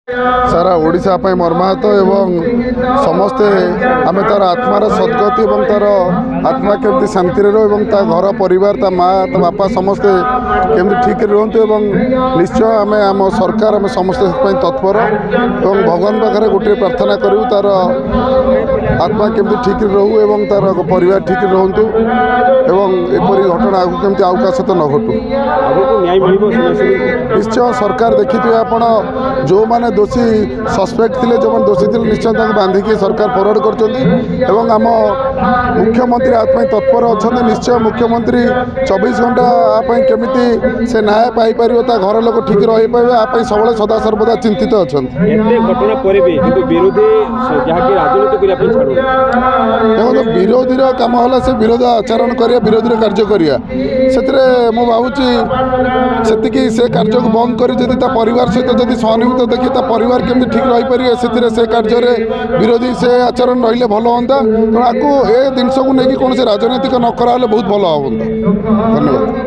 सारा ओडिशा पे मर्माहत एवं समस्ते आम तार आत्मार सद्गति और तार आत्मा केमती शांति रो घर परिवार ता माँ ता बापा समस्ते केमती ठीक रुहतु एवं निश्चय आम आम सरकार आम समस्ते तत्पर एवं भगवान पाखे गोटे प्रार्थना करूँ तार आत्मा केमती ठीक रहू एवं तार परिवार ठीक रुहतु एवं एपरी घटना आगे केमती आउ का सहित न घटू निश्चय सरकार देखिए आप जो माने दोषी सस्पेक्ट थे जो दोषी थे निश्चय बांधिकी सरकार फरवर्ड कर आम मुख्यमंत्री आत्मा तत्पर अच्छा निश्चय मुख्यमंत्री 24 घंटा आपाई केमिति से न्याय पाइपर घर लोग ठीक रही पाए आप सब सदा सर्वदा चिंतित अच्छा देखो विरोधी कम है से विरोध आचरण कर विरोधी कार्य करा से भावुँ से कार्य को बंद कर परिवार सहित जब सहानुभूति देखिए परिवार केमती ठीक रही पारे से कार्य विरोधी से आचरण रही भल हाँ तेणु आपको ए जिनस को लेकिन कौन राजनीतिक न करा बहुत भल हाँ धन्यवाद।